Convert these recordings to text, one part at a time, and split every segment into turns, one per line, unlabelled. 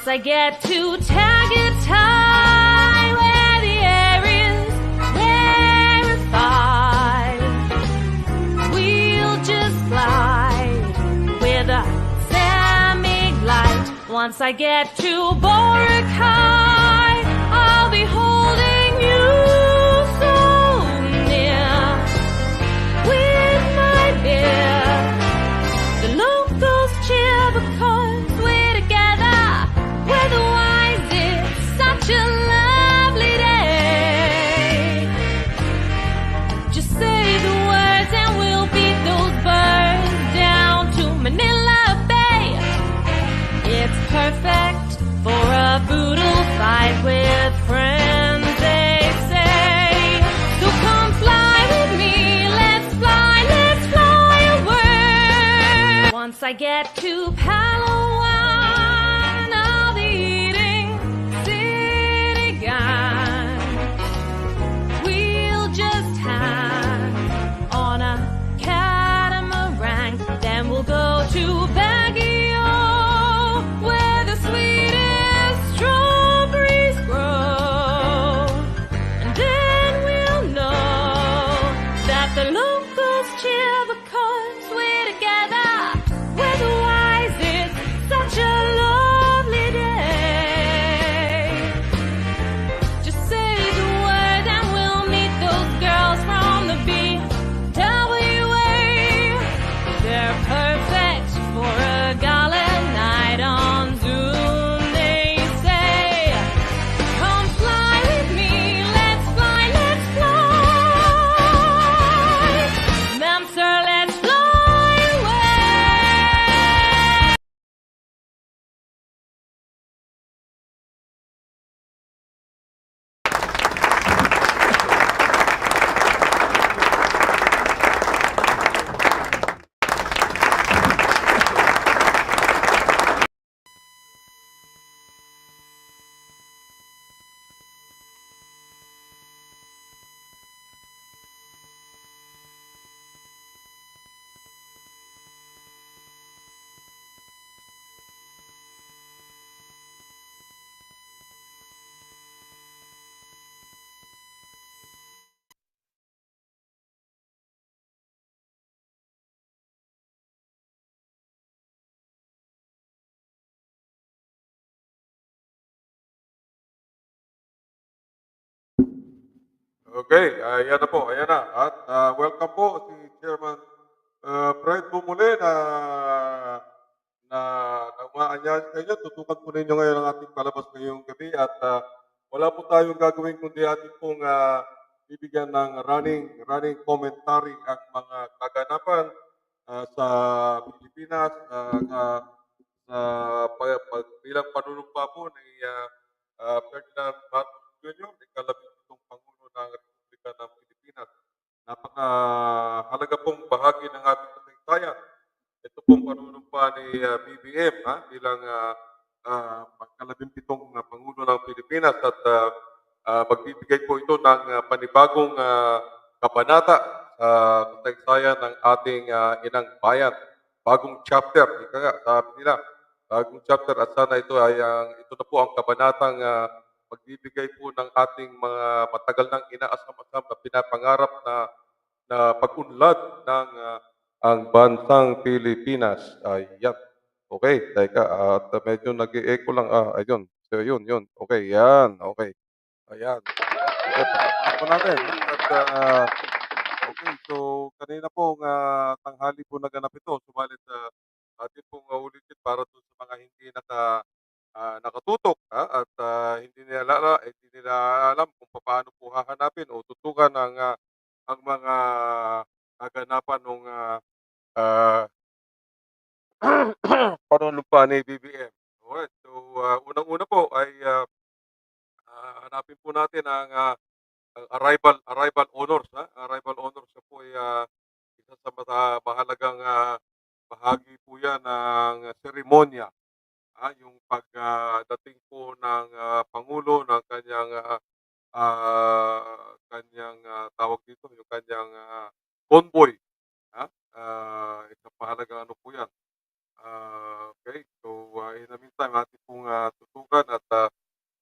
Once I get to Tagaytay, where the air is rarefied, we'll just fly with a semi-glide. Once I get to Boracay, I'll be holding you so near with my beer. The locals cheer because we're together. Weather-wise, it's such a lovely day. Just say the words and we'll beat those birds down to Manila Bay. It's perfect for a boodle fight with friends, they say. So come fly with me, let's fly away. Once I get to Palawan, I'll be eating sinigang. We'll just hang on a catamaran, then we'll go to Baguio, where the sweetest strawberries grow. And then we'll know that the locals cheer because we're together. Weather-wise, it's such a lovely day. Just say the word and we'll meet those girls from the BWA. They're perfect for a gala night on Zoom, they say. Come fly with me, let's fly. Ma'am, sir, let's fly away.
Okay, ayan na po, ayan na. At welcome po si Chairman Fred Bumuli na umaanyayahan sa inyo. Tutukan po ninyo ngayon ang ating palabas ngayong gabi at wala po tayong gagawin kundi ating pong bibigyan ng running commentary ang mga kaganapan sa Pilipinas sa bilang panunumpa po ni Ferdinand Marcos Jr., ikalabing-pitong Pangulo ng Republika ng Pilipinas. Napakahalaga pong bahagi ng ating kasaysayan. Ito pong panunumpa ni BBM bilang ikalabing-pitong Pangulo ng Pilipinas at magbibigay po ito ng panibagong kabanata sa kasaysayan ng ating inang bayan. Bagong chapter, ika nga, sabi nila, bagong chapter at sana ito ay ito na po ang kabanatang magbibigay po ng ating mga matagal nang inaasam-asam na pinapangarap na pag-unlad ng ang bansang Pilipinas. Ayan. Okay, teka, at medyo nag-e-echo lang. Ayun. So, yun. Okay, yan. Okay. Ayan. Okay, pakita po natin. At, okay, so kanina po tanghali po naganap ito. Subalit atin pong ulitin para doon sa mga hindi nakatutok at hindi nila alam kung paano po hahanapin o tutukan ang mga kaganapan ng panunumpa ni BBM. Alright, so unang-una po ay hanapin po natin ang arrival honors. Arrival honors na po ay isa sa mahalagang bahagi po yan ng seremonya. Yung pagdating po ng Pangulo ng kanyang tawag dito, yung kanyang convoy. Isang mahalagang ano po yan. Okay. So, in the meantime, ating pong tutukan at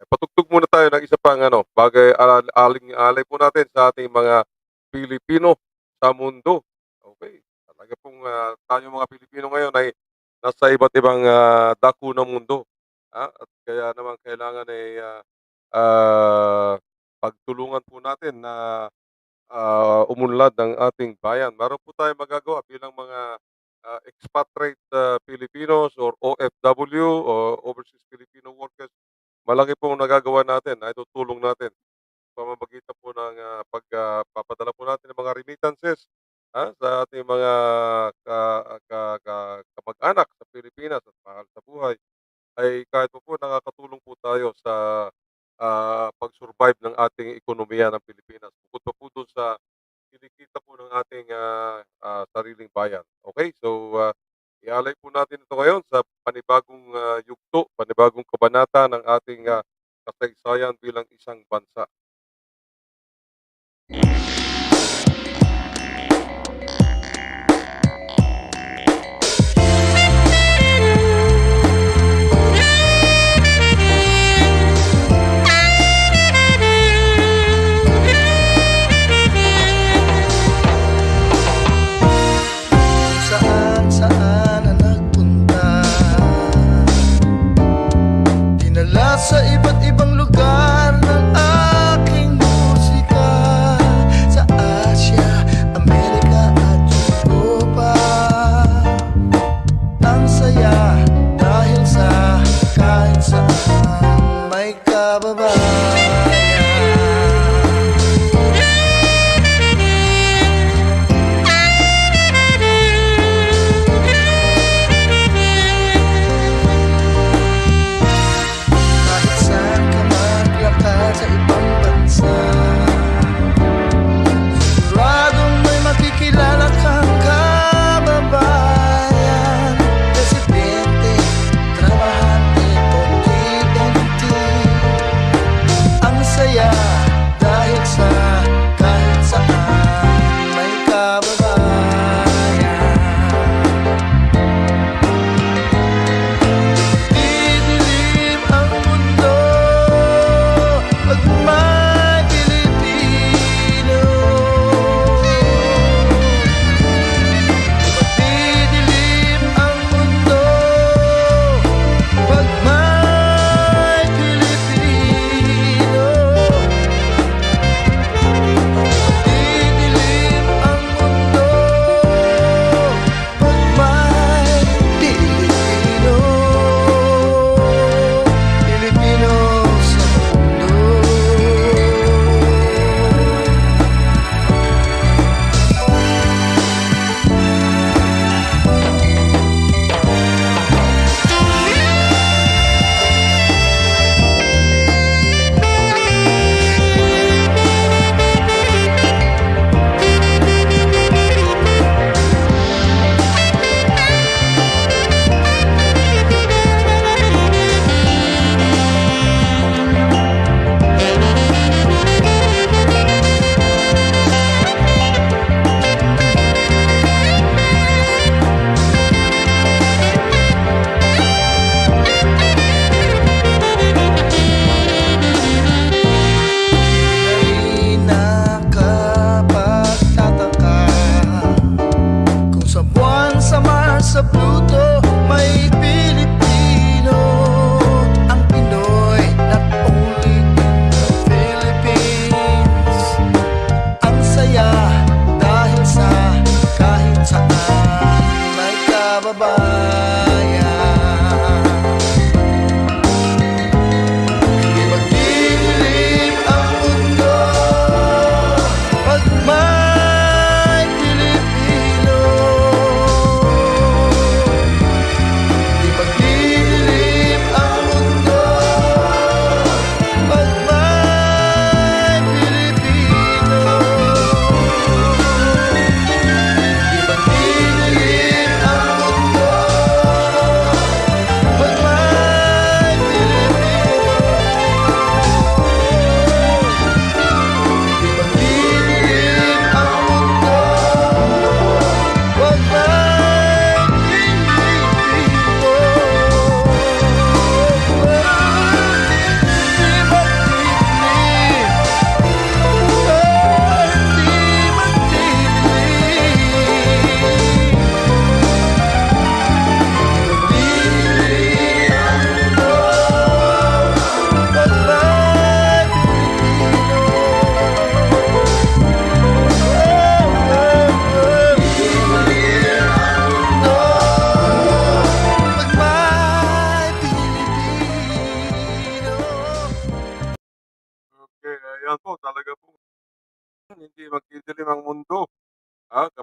patugtog muna tayo ng isa pang bagay aling-alay po natin sa ating mga Pilipino sa mundo. Okay. Talaga pong tayong mga Pilipino ngayon ay nasa iba't ibang dako ng mundo. At kaya naman kailangan ay pagtulungan po natin na umunlad ng ating bayan. Meron po tayong magagawa bilang mga expatriate Filipinos or OFW o Overseas Filipino Workers. Malaki pong nagagawa natin na itutulong natin pamamagitan po ng pagpapadala po natin ng mga remittances sa ating mga kamag-anak sa Pilipinas at mahal sa buhay ay kahit po nakakatulong po tayo sa pag-survive ng ating ekonomiya ng Pilipinas. Bukod pa po doon sa kinikita po ng ating sariling bayan. Okay? So, ialay po natin ito ngayon sa panibagong yugto, panibagong kabanata ng ating kasaysayan bilang isang bansa.
Saan na nagpunta, dinala sa iba't ibang lugar ng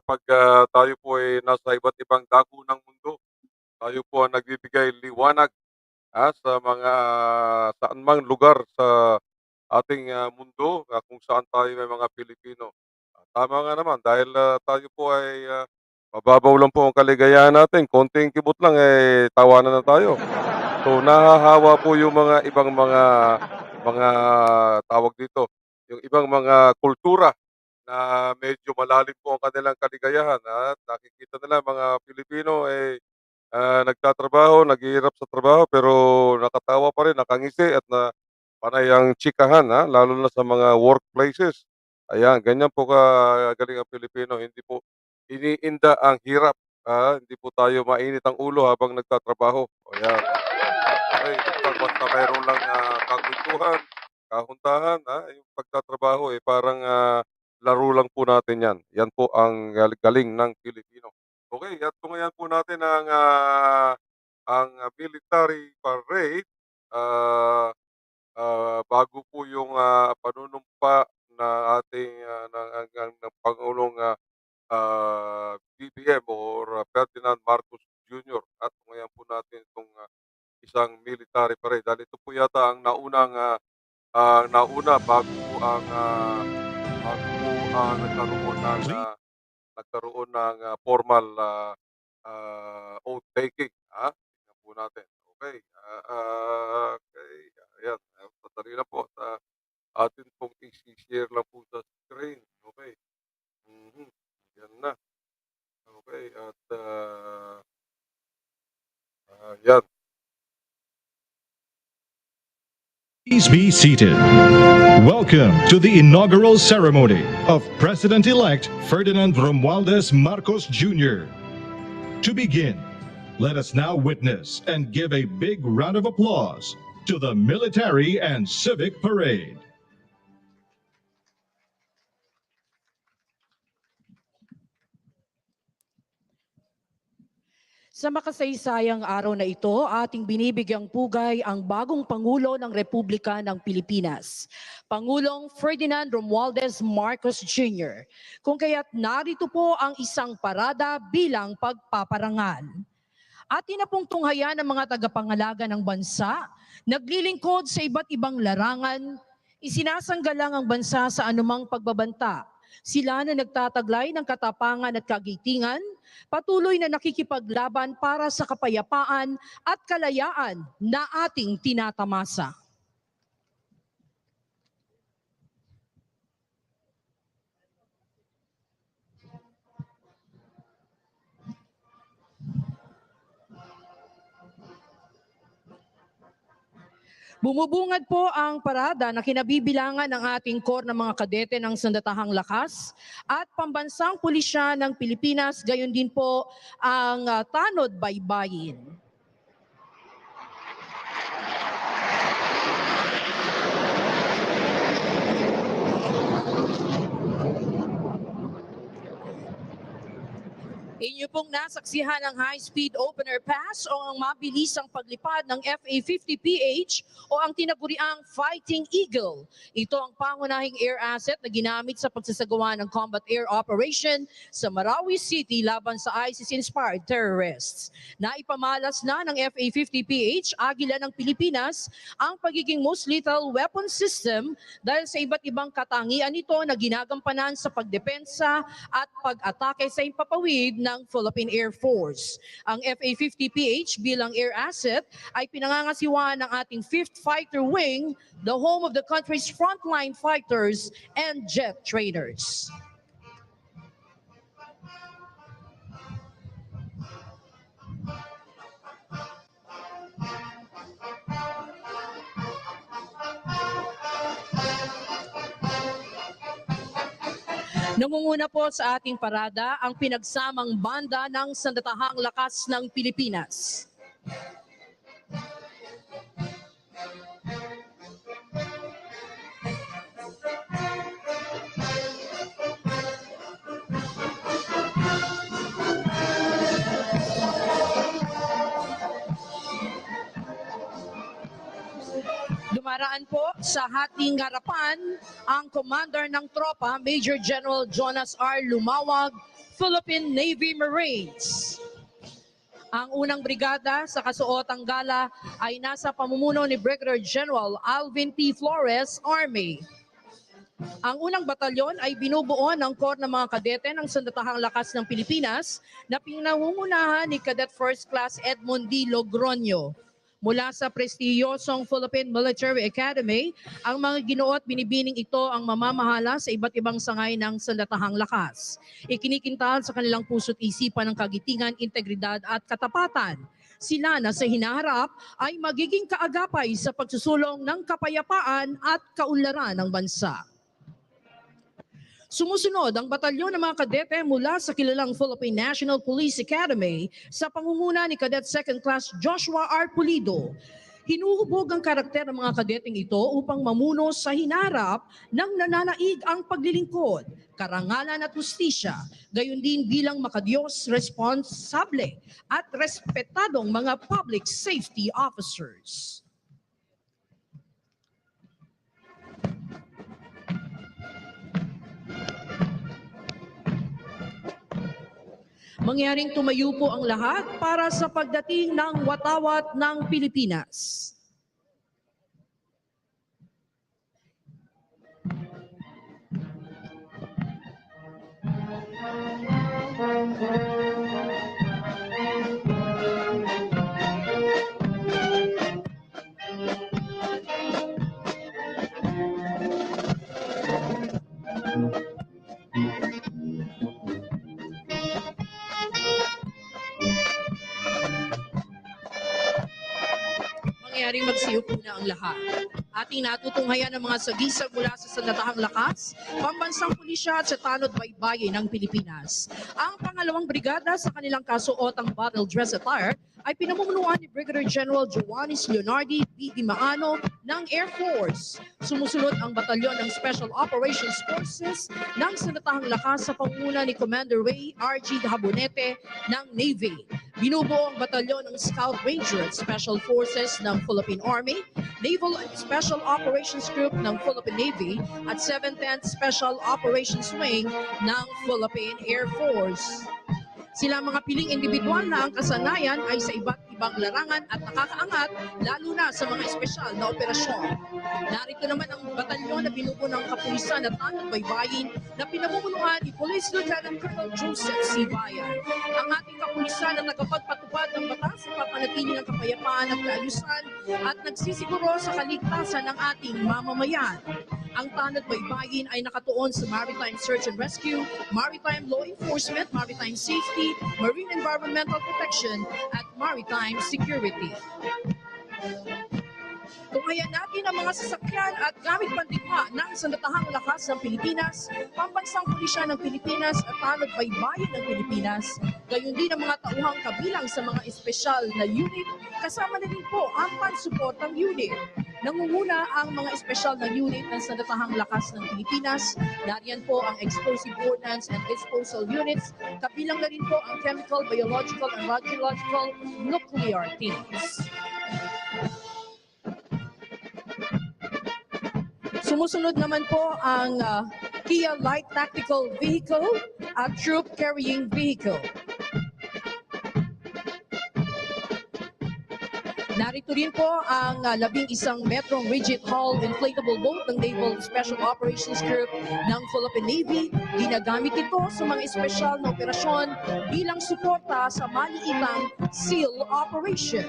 kapag tayo po ay nasa iba't ibang dako ng mundo, tayo po ang nagbibigay liwanag sa mga saan mang lugar sa ating mundo kung saan tayo may mga Pilipino. Tama nga naman dahil tayo po ay mababaw lang po ang kaligayahan natin, konting kibot lang tawanan na tayo. So nahahawa po yung mga ibang mga tawag dito, yung ibang mga kultura na medyo malalim po ang kanilang kaligayahan at nakikita nila mga Pilipino nagtatrabaho, naghihirap sa trabaho pero nakatawa pa rin, nakangisi at na panay ang tsikahan, lalo na sa mga workplaces. Ayan, ganyan po kagaling ang Pilipino, hindi po iniinda ang hirap, hindi po tayo mainit ang ulo habang nagtatrabaho. Ayan. Okey, basta mayroon lang kakuwentuhan, kahuntahan, yung pagtatrabaho, parang laro lang po natin 'yan. Yan po ang galing ng Pilipino. Okey, at tunghayan po natin ang military parade, ah, bago po yung panunumpa na ating ng Pangulong BBM or Ferdinand Marcos Jr. At tunghayan po natin itong isang military parade dahil ito po yata ang nauna bago po nagkaroon ng formal oath taking, tingnan po natin. Okey, okey, ayan, sandali lang po at atin pong isi-share lang po sa screen. Okey, mhm, yan na. Okey at yan.
Please be seated. Welcome to the inaugural ceremony of President-elect Ferdinand Romualdez Marcos Jr. To begin, let us now witness and give a big round of applause to the military and civic parade.
Sa makasaysayang araw na ito, ating binibigyang pugay ang bagong Pangulo ng Republika ng Pilipinas, Pangulong Ferdinand Romualdez Marcos Jr. Kung kaya't narito po ang isang parada bilang pagpaparangal. Atin na pong tunghayan ng mga tagapangalaga ng bansa, naglilingkod sa iba't ibang larangan, isinasanggalang ang bansa sa anumang pagbabanta. Sila na nagtataglay ng katapangan at kagitingan, patuloy na nakikipaglaban para sa kapayapaan at kalayaan na ating tinatamasa. Bumubungad po ang parada na kinabibilangan ng ating core ng mga kadete ng Sandatahang Lakas at Pambansang Pulisya ng Pilipinas, gayon din po ang Tanod Baybayin. Inyo pong nasaksihan ang high-speed opener pass o ang mabilisang paglipad ng FA-50PH o ang tinaguriang Fighting Eagle. Ito ang pangunahing air asset na ginamit sa pagsasagawa ng combat air operation sa Marawi City laban sa ISIS-inspired terrorists. Naipamalas na ng FA-50PH, Agila ng Pilipinas, ang pagiging most lethal weapon system dahil sa iba't ibang katangian nito na ginagampanan sa pagdepensa at pag-atake sa impapawid ng Philippine Air Force. Ang FA-50PH bilang air asset ay pinangangasiwaan ng ating 5th Fighter Wing, the home of the country's frontline fighters and jet trainers. Nangunguna po sa ating parada ang pinagsamang banda ng Sandatahang Lakas ng Pilipinas. Dumaraan po Sa hating harapan, ang commander ng tropa, Major General Jonas R. Lumawag, Philippine Navy Marines. Ang unang brigada sa kasuotang gala ay nasa pamumuno ni Brigadier General Alvin T. Flores, Army. Ang unang batalyon ay binubuo ng Corps ng mga kadete ng Sandatahang Lakas ng Pilipinas na pinangungunahan ni Cadet First Class Edmond D. Logroño. Mula sa prestihiyosong Philippine Military Academy, ang mga ginuot binibining ito ang mamamahala sa iba't ibang sangay ng Sandatahang Lakas. Ikinikintal sa kanilang puso't isipan ng kagitingan, integridad at katapatan. Sila na sa hinaharap ay magiging kaagapay sa pagsusulong ng kapayapaan at kaunlaran ng bansa. Sumusunod ang batalyon ng mga kadete mula sa kilalang Philippine National Police Academy sa pangunguna ni Cadet Second Class Joshua R. Pulido. Hinuhubog ang karakter ng mga kadeteng ito upang mamuno sa hinarap ng nananaig ang paglilingkod, karangalan at hustisya, gayon din bilang makadiyos, responsable at respetadong mga public safety officers. Mangyaring tumayo po ang lahat para sa pagdating ng watawat ng Pilipinas. Mangyaring magsiyupo na ang lahat. Ating natutunghayan ang mga sagisag mula sa Sandatahang Lakas, Pambansang Pulisya at sa Tanod Baybayin ng Pilipinas. Ang pangalawang brigada sa kanilang kasuotang battle dress attire ay pinamumunuan ni Brigadier General Joanis Leonardi B. Dimaano ng Air Force. Sumusunod ang batalyon ng Special Operations Forces ng Sandatahang Lakas sa pangunguna ni Commander Ray R.G. Habonete ng Navy. Binubuo ang batalyon ng Scout Ranger at Special Forces ng Philippine Army, Naval and Special Operations Group ng Philippine Navy at 7th Special Operations Wing ng Philippine Air Force. Sila mga piling individual na ang kasanayan ay sa iba't ibang larangan at nakakaangat lalo na sa mga espesyal na operasyon. Narito naman ang batalyon na binubuo ng kapulisan at Tanod Baybayin na pinamumunuan ni Police Lieutenant Colonel Joseph C. Bayan. Ang ating kapulisan na nagpagpatupad ng batas sa papanatili ng kapayapaan at kaayusan at nagsisiguro sa kaligtasan ng ating mamamayan. Ang Tanod Baybayin ay nakatuon sa Maritime Search and Rescue, Maritime Law Enforcement, Maritime Safety, Marine Environmental Protection, at Maritime Security. Tunghayan natin ang mga sasakyan at gamit pandikma ng Sandatahang Lakas ng Pilipinas, Pambansang Pulisya ng Pilipinas at Tanod Baybayin ng Pilipinas, gayon din ang mga tauhang kabilang sa mga espesyal na unit, kasama na rin po ang pansuportang unit. Nangunguna ang mga espesyal na unit ng Sandatahang Lakas ng Pilipinas. Nariyan po ang Explosive Ordnance and Disposal Units, kabilang na rin po ang Chemical, Biological, and Radiological Nuclear Teams. Sumusunod naman po ang Kia Light Tactical Vehicle at Troop Carrying Vehicle. Narito rin po ang 11 metrong rigid hull inflatable boat ng Naval Special Operations Group ng Philippine Navy. Ginagamit ito sa mga espesyal na operasyon bilang suporta sa maliitang SEAL operation.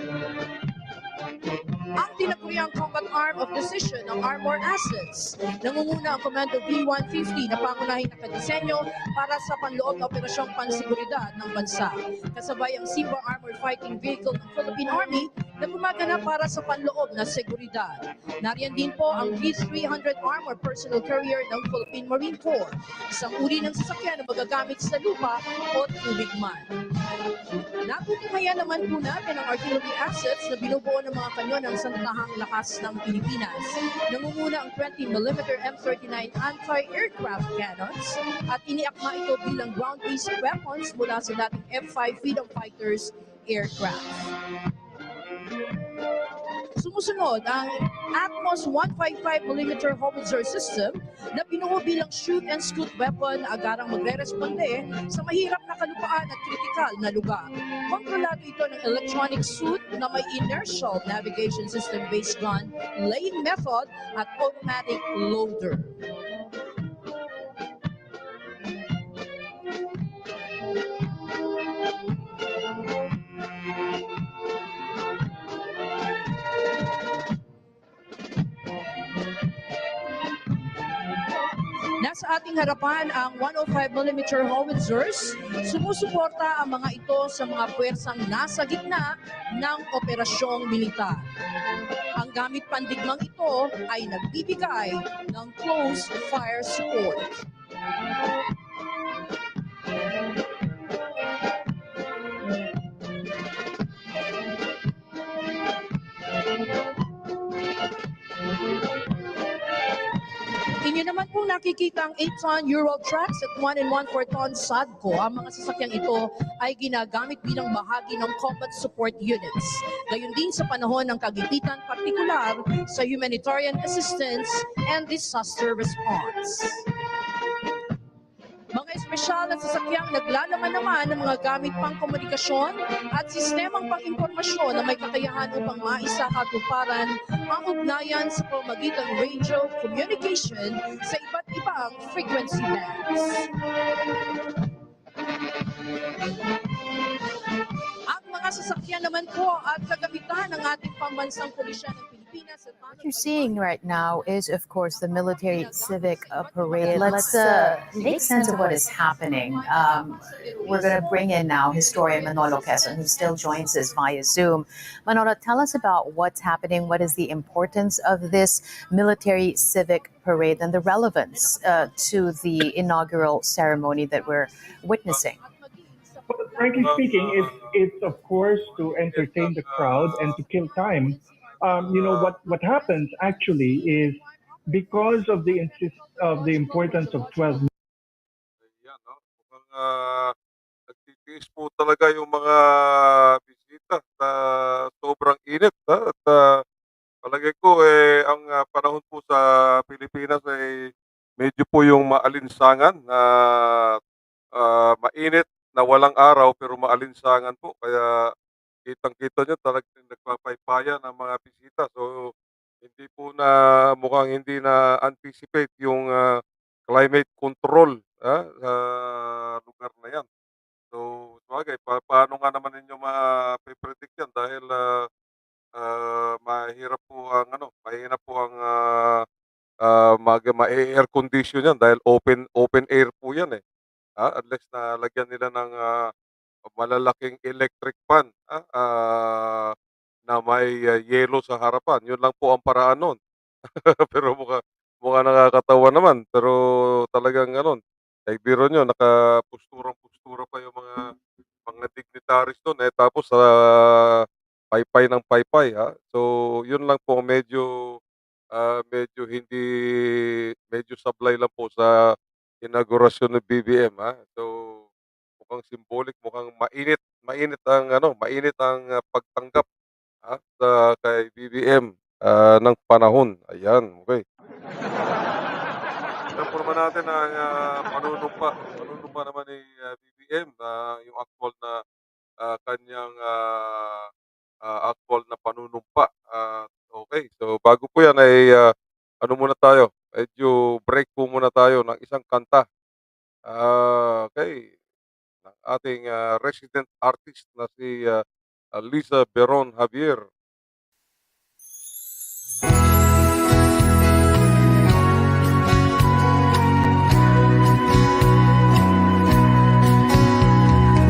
Ang tinaguriang combat arm of decision ng Armor Assets. Nangunguna ang Commando V-150 na pangunahing nakadisenyo para sa panloob na operasyong pansiguridad ng bansa. Kasabay ang Seaborne Armored Fighting Vehicle ng Philippine Army na gumaganap para sa panloob na seguridad. Nariyan din po ang V-300 Armored Personnel Carrier ng Philippine Marine Corps, isang uri ng sasakyan na magagamit sa lupa o tubig man. Natutunghayan naman po natin ang artillery assets na binubuo ng mga kanyon ng Sandatahang Lakas ng Pilipinas. Nangunguna ang 20mm M39 anti-aircraft cannons at iniakma ito bilang ground-based weapons mula sa dating F-5 Freedom Fighters aircraft. Sumusunod ang Atmos 155mm howitzer system na binuo bilang shoot and scoot weapon na agarang magre-responde sa mahirap na kalupaan at kritikal na lugar. Kontrolado ito ng electronic suit na may inertial navigation system based gun, lane method at automatic loader. Nasa ating harapan ang 105mm howitzers. Sumusuporta ang mga ito sa mga puwersang nasa gitna ng operasyong militar. Ang gamit pandigmang ito ay nagbibigay ng close fire support. Inyo naman po nakikita ang 8-ton Euro trucks at 1 1/4 ton Sadco. Ang mga sasakyang ito ay ginagamit bilang bahagi ng combat support units. Gayon din sa panahon ng kagipitan, partikular sa humanitarian assistance and disaster response. Mga espesyal at sasakyang naglalaman naman ng mga gamit pang komunikasyon at sistemang pang-impormasyon na may kakayahan upang maisakatuparan ang ugnayan sa pamamagitan ng radio communication sa iba't ibang frequency bands. Ang mga sasakyan naman po at kagamitan ng ating pambansang pulisya ng Pilipinas at
What you're seeing right now is, of course, the military civic parade. Let's make sense of what is happening. We're going to bring in now historian Manolo Quezon, who still joins us via Zoom. Manolo, tell us about what's happening. What is the importance of this military civic parade and the relevance to the inaugural ceremony that we're witnessing?
Well, frankly speaking, it's of course to entertain the crowd and to kill time. What happens actually is because of the importance of 12.
Ayan, no? Mukhang nagtitiis po talaga yung mga bisita sa sobrang init. At palagay ko, ang panahon po sa Pilipinas ay medyo po yung maalinsangan na mainit na walang araw pero maalinsangan po. Kaya kitang-kita nyo talagang nagpapaypaya ng mga bisita. So, hindi po mukhang hindi na anticipate yung climate control sa lugar na yan. So, sabagay, paano nga naman ninyo ma-predict yan dahil mahirap po ang ma-air condition yan dahil open air po yan unless na lagyan nila ng malalaking electric fan na may yelo sa harapan. Yun lang po ang paraan nun. Pero mukha nakakatawa naman. Pero talagang biro nyo, nakapusturang-pustura pa yung mga dignitaries doon. Tapos paypay ng paypay. So, yun lang po medyo medyo sablay lang po sa inaugurasyon ng BBM. So, mukhang symbolic, mukhang mainit ang pagtanggap kay BBM ng panahon. Ayan, okay. Alam po naman natin ang panunumpa naman ni BBM yung actual na kanyang actual na panunumpa. Okay, so bago po yan ay muna tayo, medyo break po muna tayo ng isang kanta. Okay, ng ating resident artist na si Liza Beron Javier.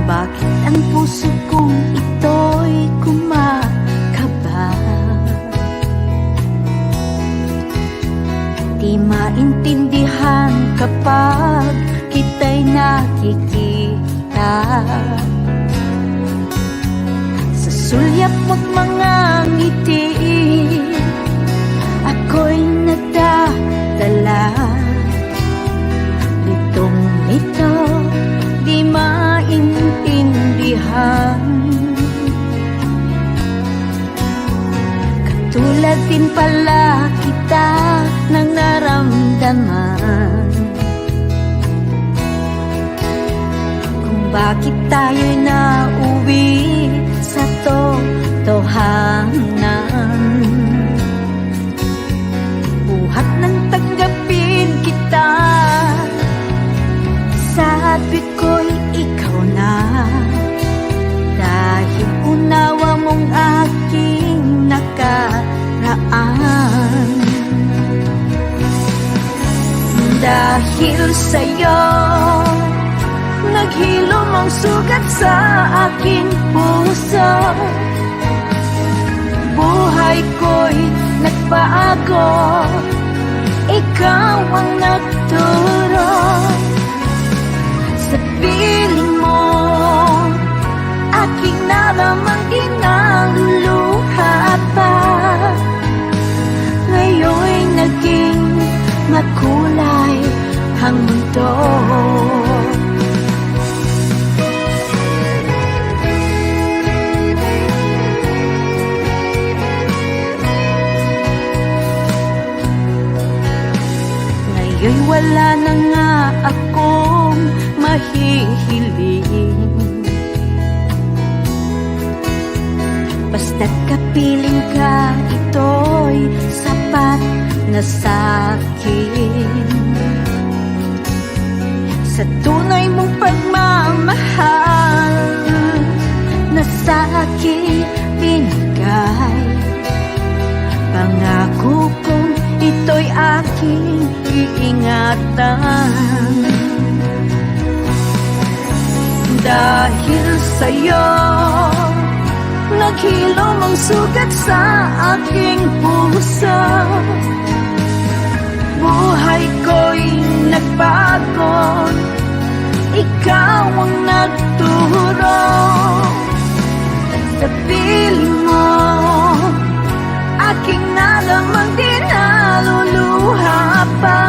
Bakit ang puso kong ito'y kumakaba? Di maintindihan kapag kita'y nakikita. Sa sulyap mo't mga ngiti, ako'y nadadala. Litong ito, di maintindihan. Katulad din pala kita ng naramdaman. Kung bakit tayo'y nauwi sa totohanan, buhat ng tanggapin kita. Sabi ko'y ikaw na, dahil unawa mong aking nakaraan. Dahil sa'yo, naghilom ang sugat sa aking puso. Buhay ko'y nagbago, ikaw ang nagturo. Sa piling mo, aking naramang inaluluha pa. Ngayon'y naging makulay ang mundo. Ngayon'y wala na nga akong mahihiling, basta't kapiling ka, ito'y sapat na sa'kin. Sa tunay mong pagmamahal na sa'kin binigay, pangako kong ito'y aking iingatan. Dahil sa'yo, naghilom ang sugat sa aking puso. Buhay ko'y nagbago, ikaw ang nagturo. Sa piling mo, aking nalamang dinaluluha pa.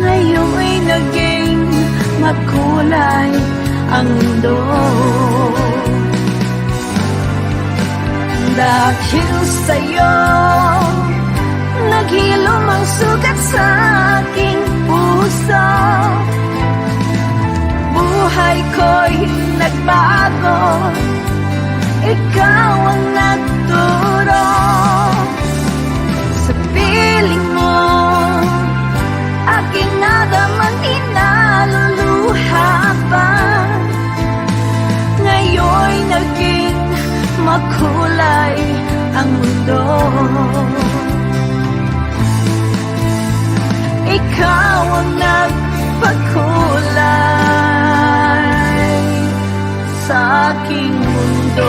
Ngayon'y naging makulay ang mundo. Dahil sa'yo, naghilom ang sugat sa aking puso. Buhay ko'y nagbago, ikaw ang nagturo. Sa piling mo, aking nadamang inaluluha pa. Ngayon'y naging makulay ang mundo. Ikaw ang nagpakulay sa aking mundo.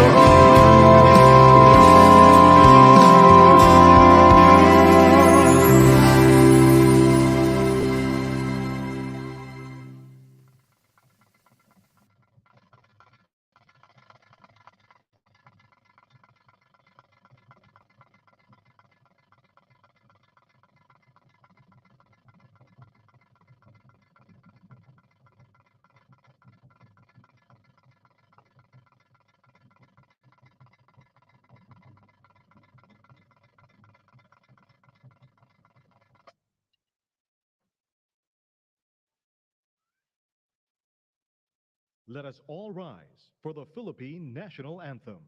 Let us all rise for the Philippine National Anthem.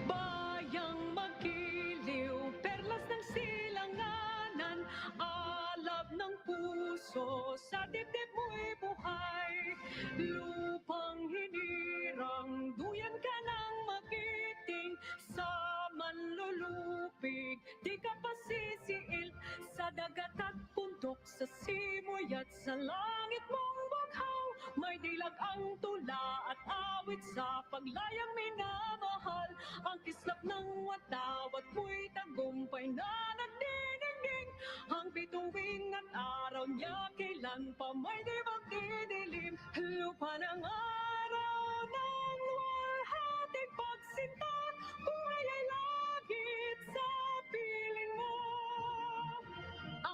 Bayang magiliw, perlas ng silanganan, alab ng puso, sa dibdib mo'y buhay. Lupang hinirang, duyan ka ng magiting, sa manlulupig, di ka pasisiil, sa dagat at bundok, sa simoy at sa langit mong baghaw. May dilag ang tula at awit sa paglayang minamahal. Ang kislap ng watawat mo'y tagumpay na nagdinigning. Ang bituing at araw niya kailan pa may di magdidilim. Lupa ng araw ng walhating pagsinta, buhay ay langit sa piling mo.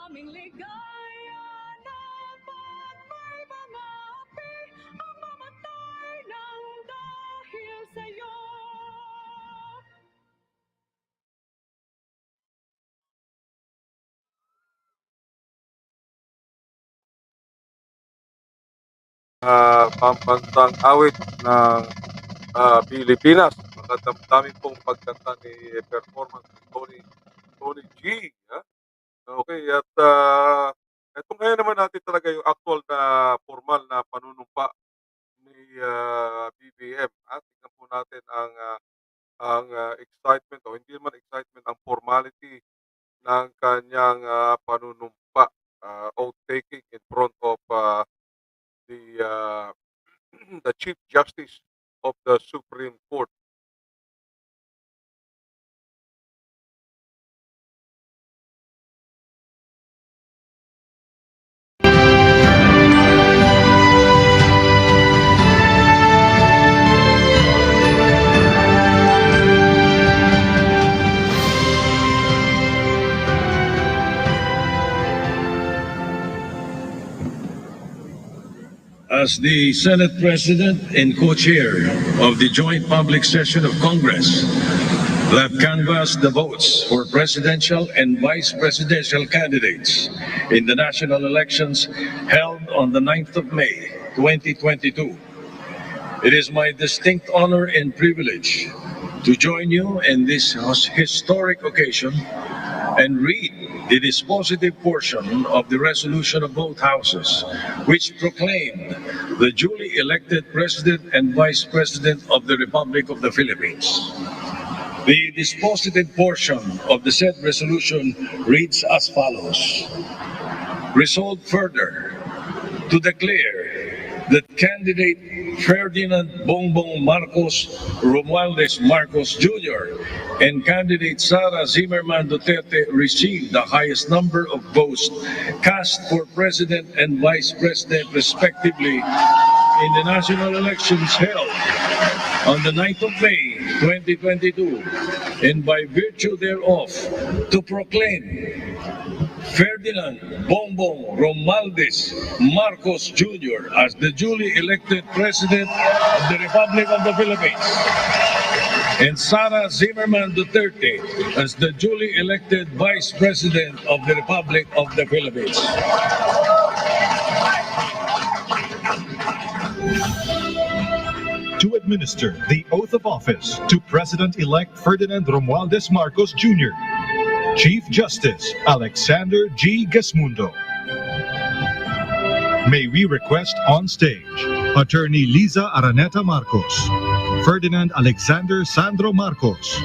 Aming ligaya na ba't may mga api ang mamatay ng
pambansang awit ng Pilipinas. Makadamdamin pong pagkanta ni performance ni Tony G. Ha? Okay, at ito ngayon naman natin talaga yung actual na formal na panunumpa ni BBM. Tingnan po natin ang excitement o hindi naman excitement, ang formality ng kanyang panunumpa, oath taking in front of the the Chief Justice of the Supreme Court.
As the Senate President and co-chair of the joint public session of Congress that canvassed the votes for presidential and vice presidential candidates in the national elections held on the 9th of May, 2022. It is my distinct honor and privilege to join you in this historic occasion and read the dispositive portion of the resolution of both houses, which proclaimed the duly elected President and Vice President of the Republic of the Philippines. The dispositive portion of the said resolution reads as follows. Resolved further to declare that candidate Ferdinand Bongbong Marcos Romualdez Marcos Jr. and candidate Sara Zimmerman Duterte received the highest number of votes cast for President and Vice President respectively in the national elections held on the 9th of May 2022, and by virtue thereof to proclaim Ferdinand Bongbong Romualdez Marcos Jr. as the duly elected President of the Republic of the Philippines and Sara Zimmerman Duterte as the duly elected Vice President of the Republic of the Philippines.
To administer the oath of office to President-elect Ferdinand Romualdez Marcos Jr., Chief Justice Alexander G. Gesmundo. May we request on stage Attorney Liza Araneta Marcos, Ferdinand Alexander Sandro Marcos,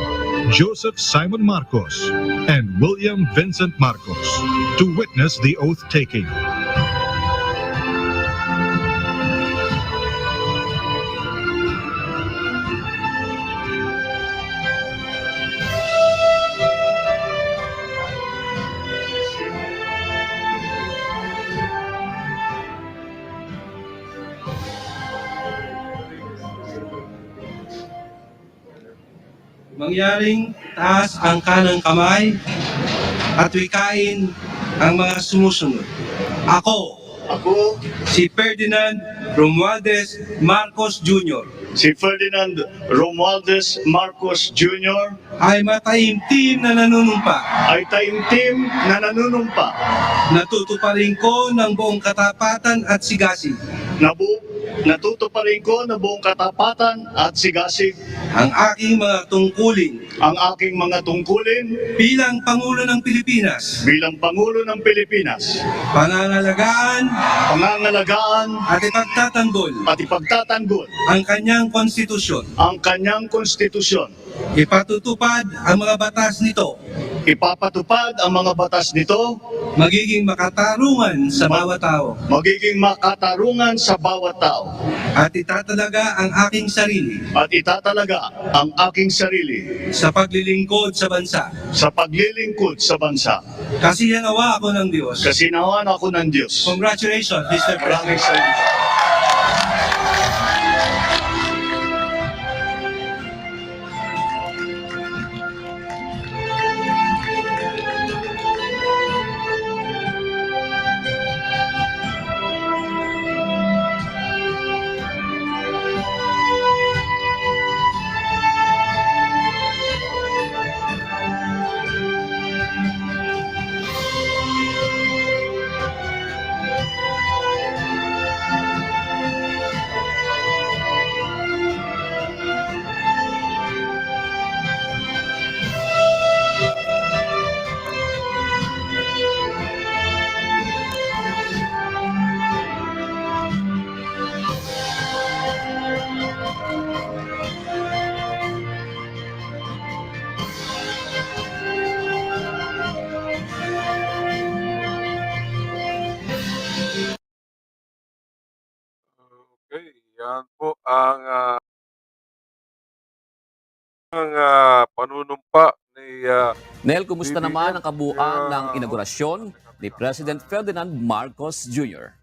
Joseph Simon Marcos, and William Vincent Marcos to witness the oath taking.
Mangyaring taas ang kanang kamay at wikain ang mga sumusunod. Ako, si Ferdinand Romualdez Marcos Jr.
Si Ferdinand Romualdez Marcos Jr.
ay mataimtim na nanunumpa. Natutuparin ko ng buong katapatan at sigasig.
Natutuparin ko ng buong katapatan at sigasig
ang aking mga tungkulin bilang Pangulo ng Pilipinas. Pangangalagaan at ipagtatanggol ang kanyang konstitusyon. Ipatutupad ang mga batas nito. Magiging makatarungan sa bawat tao. At itatalaga ang aking sarili. Sa paglilingkod sa bansa. Kasinawa ako ng Diyos. Congratulations, Mr. President.
Yan po ang panunumpa ni
Nel, kumusta naman
BBM.
ang kabuuan ng
Kaya,
inaugurasyon ni President Ferdinand Marcos Jr.?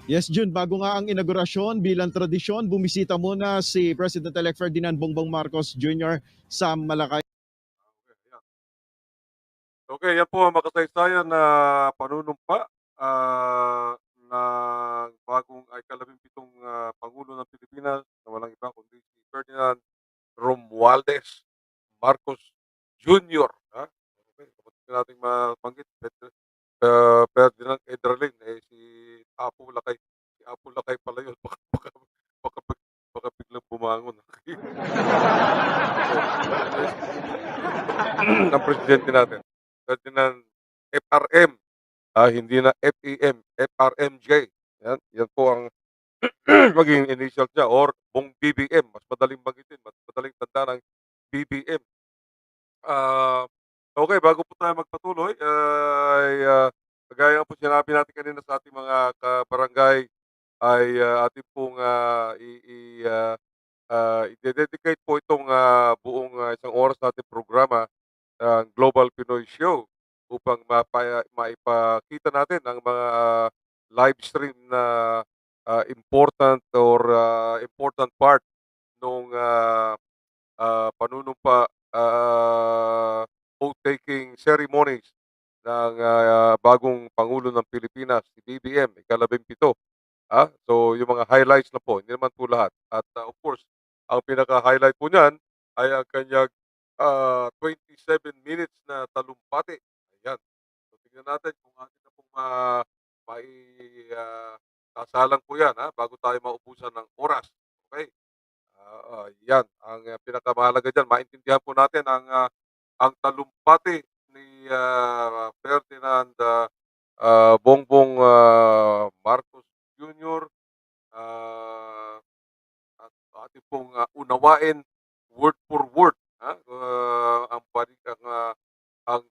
Yes, Jun, bago nga ang inaugurasyon, bilang tradisyon, bumisita muna si President-elect Ferdinand Bongbong Marcos Jr. sa Malacay.
Okay, yan po ang makasaysayan na panunumpa ng bagong ay ika-17 Pangulo ng Pilipinas na walang iba kundi si Ferdinand Romualdez Marcos Jr. Ha? Okay, kapag natin mabanggit, Ferdinand Edralin, si Apo Lakay pala yun. Baka biglang bumangon. Ang presidente natin, Ferdinand FRM, hindi na FEM, FRMJ. Yan po ang maging initial niya or Bong BBM. Mas madaling banggitin, mas madaling tanda ng BBM. Okay, bago po tayo magpatuloy, kagaya po sinabi natin kanina sa ating mga kabarangay, ay ating pong i-dedicate po itong buong isang oras natin programa ng Global Pinoy Show upang maipakita natin ang mga live stream na important or important part nung panunumpa oath-taking ceremonies ng bagong Pangulo ng Pilipinas, si BBM, ika-17. So, yung mga highlights na po, hindi naman po lahat. At of course, ang pinaka-highlight po niyan ay ang kanyang 27 minutes na talumpati. Ayan. So, tingnan natin kung atin na pong kasalang po yan bago tayo maubusan ng oras. Okay? Yan. Ang pinakamahalaga dyan, maintindihan po natin ang talumpati ni Ferdinand Bongbong Marcos Jr. At ating pong unawain word for word ang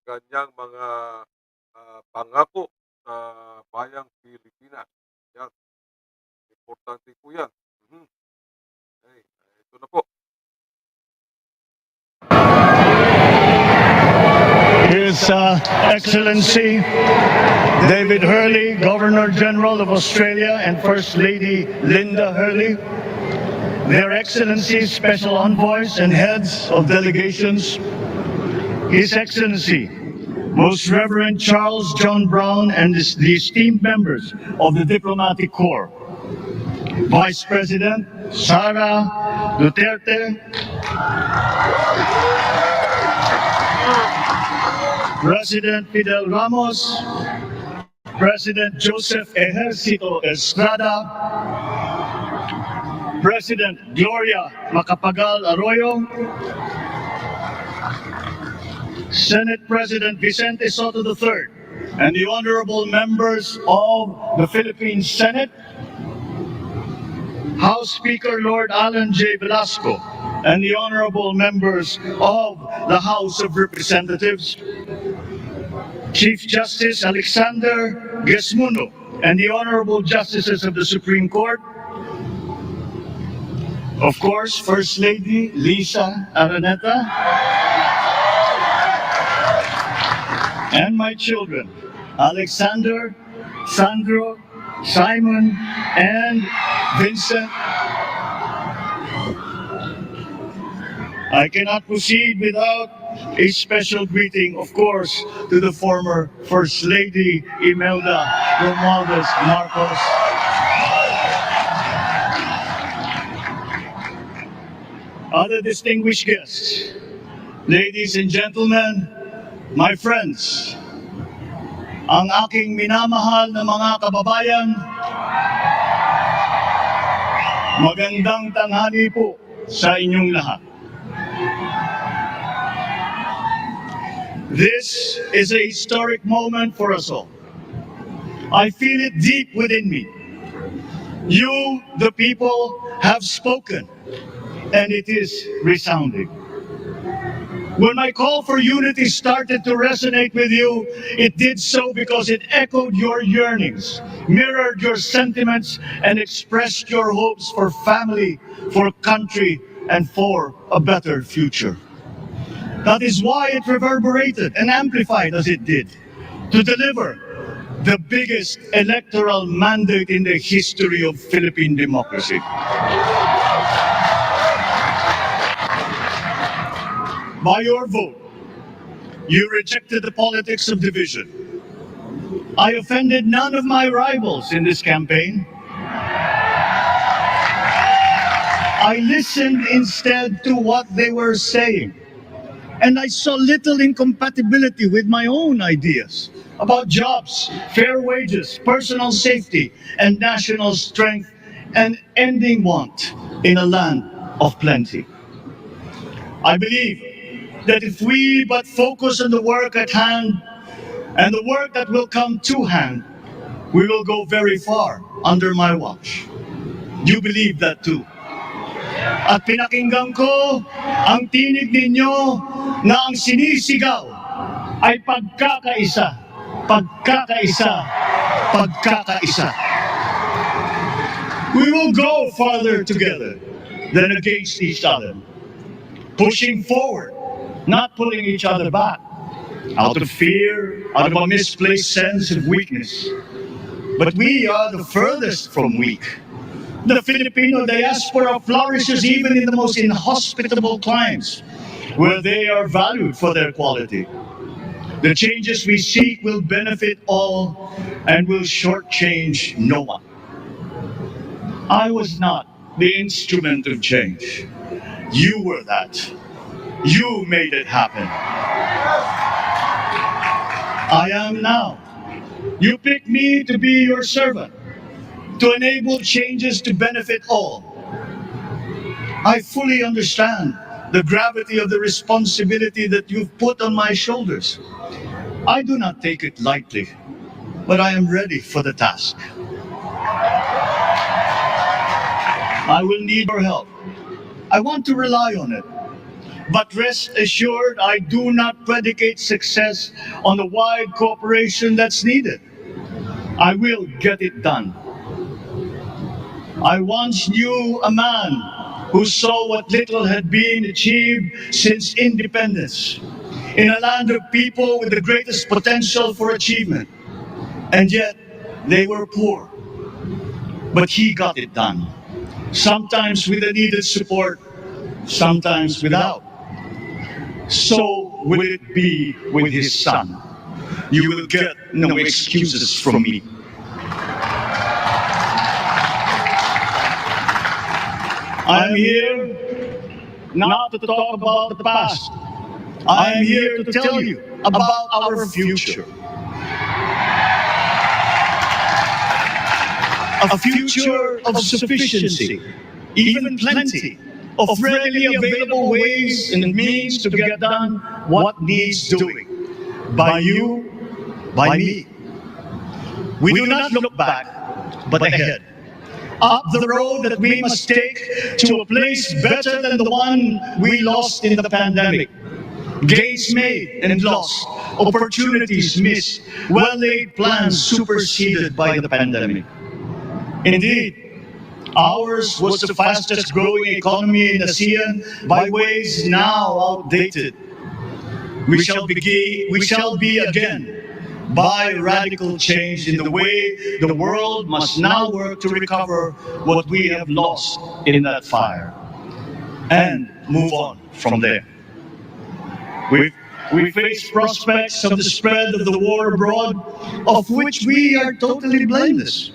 kanyang mga pangako sa bayang Pilipinas. Yan. Importante po yan. Okay. Ito na po.
His Excellency David Hurley, Governor General of Australia, and First Lady Linda Hurley, Their Excellencies, Special Envoys, and Heads of Delegations, His Excellency, Most Reverend Charles John Brown, and the esteemed members of the Diplomatic Corps, Vice President Sara Duterte, President Fidel Ramos, President Joseph Ejercito Estrada, President Gloria Macapagal Arroyo, Senate President Vicente Soto III, and the honorable members of the Philippine Senate, House Speaker Lord Alan J. Velasco, and the honorable members of the House of Representatives, Chief Justice Alexander Gesmuno, and the honorable justices of the Supreme Court, of course, First Lady Lisa Araneta, and my children, Alexander, Sandro, Simon, and Vincent. I cannot proceed without a special greeting, of course, to the former First Lady Imelda Romualdez Marcos. Other distinguished guests, ladies and gentlemen, my friends, ang aking minamahal na mga kababayan, magandang tanghali po sa inyong lahat. This is a historic moment for us all. I feel it deep within me. You, the people, have spoken, and it is resounding. When my call for unity started to resonate with you, it did so because it echoed your yearnings, mirrored your sentiments, and expressed your hopes for family, for country, and for a better future. That is why it reverberated and amplified as it did, to deliver the biggest electoral mandate in the history of Philippine democracy. By your vote, you rejected the politics of division. I offended none of my rivals in this campaign. I listened instead to what they were saying. And I saw little incompatibility with my own ideas about jobs, fair wages, personal safety, and national strength, and ending want in a land of plenty. I believe that if we but focus on the work at hand and the work that will come to hand, we will go very far under my watch. You believe that too. At pinakinggan ko ang tinig ninyo na ang sinisigaw ay pagkakaisa, pagkakaisa, pagkakaisa. We will go farther together than against each other, pushing forward, not pulling each other back, out of fear, out of a misplaced sense of weakness. But we are the furthest from weak. The Filipino diaspora flourishes even in the most inhospitable climes, where they are valued for their quality. The changes we seek will benefit all and will shortchange no one. I was not the instrument of change. You were that. You made it happen. I am now. You picked me to be your servant, to enable changes to benefit all. I fully understand the gravity of the responsibility that you've put on my shoulders. I do not take it lightly, but I am ready for the task. I will need your help. I want to rely on it. But rest assured, I do not predicate success on the wide cooperation that's needed. I will get it done. I once knew a man who saw what little had been achieved since independence in a land of people with the greatest potential for achievement. And yet, they were poor. But he got it done. Sometimes with the needed support, sometimes without. So will it be with his son. You will get no excuses from me. I am here not to talk about the past. I am here to tell you about our future. A future of sufficiency, even plenty, of readily available ways and means to get done what needs doing. By you, by me. We do not look back, but ahead. Up the road that we must take to a place better than the one we lost in the pandemic. Gains made and lost, opportunities missed, well-laid plans superseded by the pandemic. Indeed, ours was the fastest growing economy in ASEAN by ways now outdated. We shall be again by radical change in the way the world must now work to recover what we have lost in that fire and move on from there. We face prospects of the spread of the war abroad, of which we are totally blameless.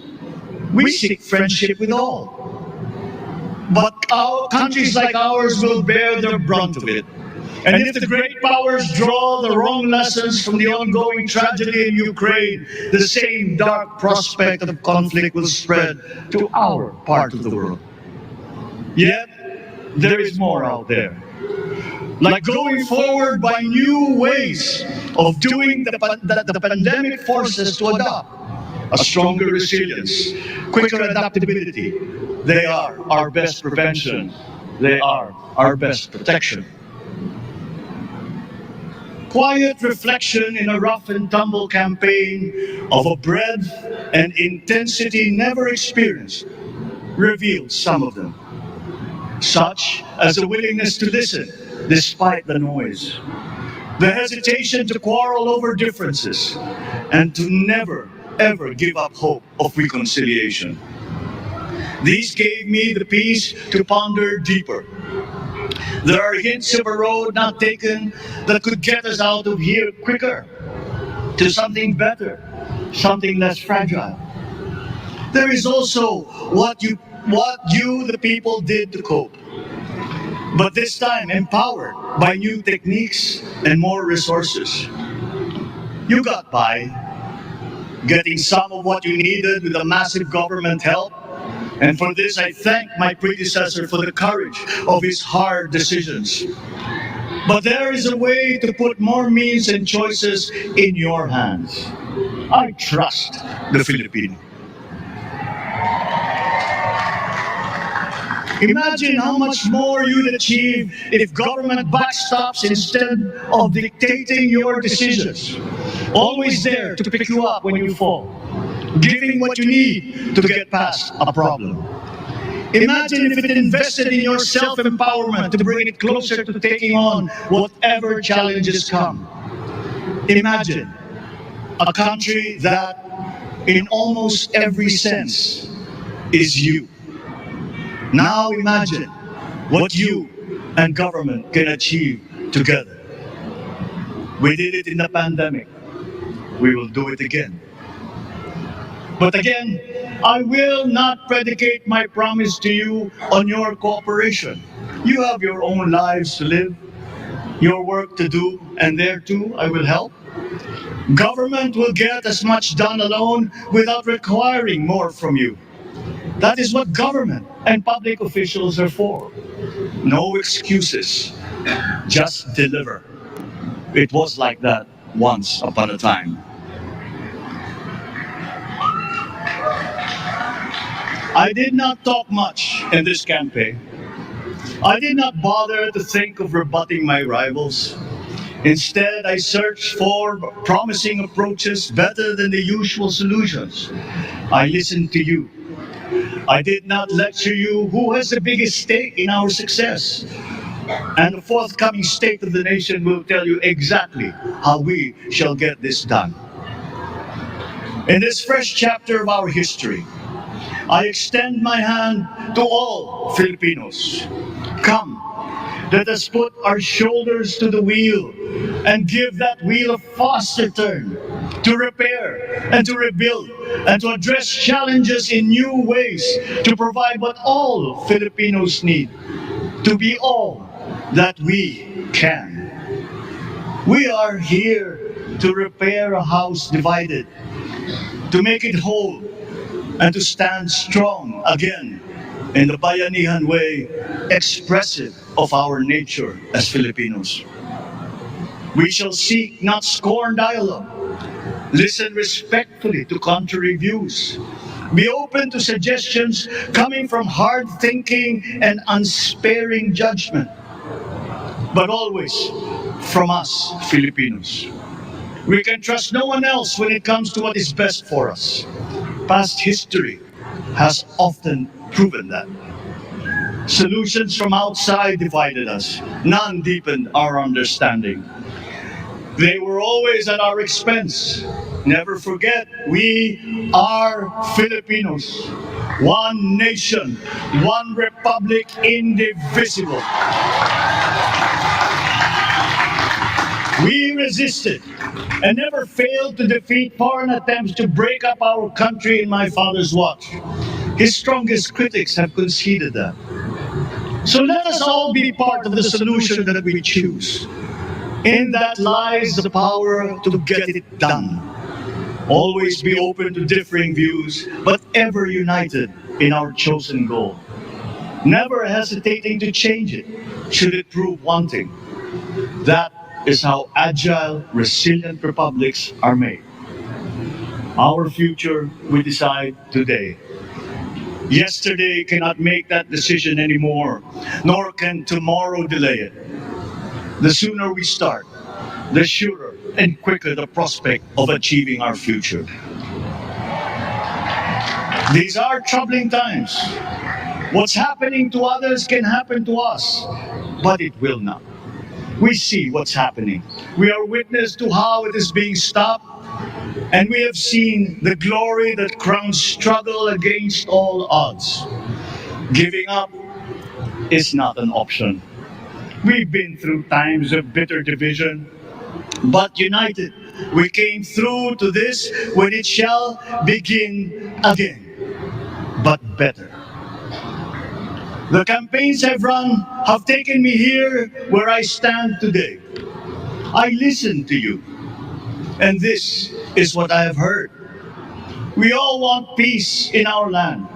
We seek friendship with all. But countries like ours will bear the brunt of it. And if the great powers draw the wrong lessons from the ongoing tragedy in Ukraine, the same dark prospect of conflict will spread to our part of the world. Yet, there is more out there. Like going forward by new ways of doing that the pandemic forces to adopt. A stronger resilience, quicker adaptability. They are our best prevention. They are our best protection. quiet reflection in a rough and tumble campaign of a breadth and intensity never experienced revealed some of them, such as a willingness to listen despite the noise, the hesitation to quarrel over differences, and to never, ever give up hope of reconciliation. These gave me the peace to ponder deeper. There are hints of a road not taken that could get us out of here quicker, to something better, something less fragile. There is also what you, the people, did to cope, but this time empowered by new techniques and more resources. You got by, getting some of what you needed with the massive government help, and for this I thank my predecessor for the courage of his hard decisions. But there is a way to put more means and choices in your hands. I trust the Filipino. Imagine how much more you'd achieve if government backstops instead of dictating your decisions. Always there to pick you up when you fall, giving what you need to get past a problem. Imagine if it invested in your self-empowerment to bring it closer to taking on whatever challenges come. Imagine a country that, in almost every sense, is you. Now imagine what you and government can achieve together. We did it in the pandemic. We will do it again. But again, I will not predicate my promise to you on your cooperation. You have your own lives to live, your work to do, and there too I will help. Government will get as much done alone without requiring more from you. That is what government and public officials are for. No excuses, just deliver. It was like that once upon a time. I did not talk much in this campaign. I did not bother to think of rebutting my rivals. Instead, I searched for promising approaches better than the usual solutions. I listened to you. I did not lecture you who has the biggest stake in our success. And the forthcoming State of the Nation will tell you exactly how we shall get this done. In this fresh chapter of our history, I extend my hand to all Filipinos. Come, let us put our shoulders to the wheel and give that wheel a faster turn to repair and to rebuild and to address challenges in new ways, to provide what all Filipinos need, to be all that we can. We are here to repair a house divided, to make it whole, and to stand strong again in the Bayanihan way, expressive of our nature as Filipinos. We shall seek, not scorn, dialogue. Listen respectfully to contrary views. Be open to suggestions coming from hard thinking and unsparing judgment. But always from us, Filipinos. We can trust no one else when it comes to what is best for us. Past history has often proven that. Solutions from outside divided us. None deepened our understanding. They were always at our expense. Never forget, we are Filipinos. One nation, one republic, indivisible. We resisted and never failed to defeat foreign attempts to break up our country in my father's watch. His strongest critics have conceded that. So let us all be part of the solution that we choose. In that lies the power to get it done. Always be open to differing views, but ever united in our chosen goal. Never hesitating to change it, should it prove wanting. That is how agile, resilient republics are made. Our future we decide today. Yesterday cannot make that decision anymore, nor can tomorrow delay it. The sooner we start, the surer and quicker the prospect of achieving our future. These are troubling times. What's happening to others can happen to us, but it will not. We see what's happening. We are witness to how it is being stopped, and we have seen the glory that crowns struggle against all odds. Giving up is not an option. We've been through times of bitter division, but united, we came through to this when it shall begin again, but better. The campaigns I've run have taken me here where I stand today. I listened to you, and this is what I have heard. We all want peace in our land.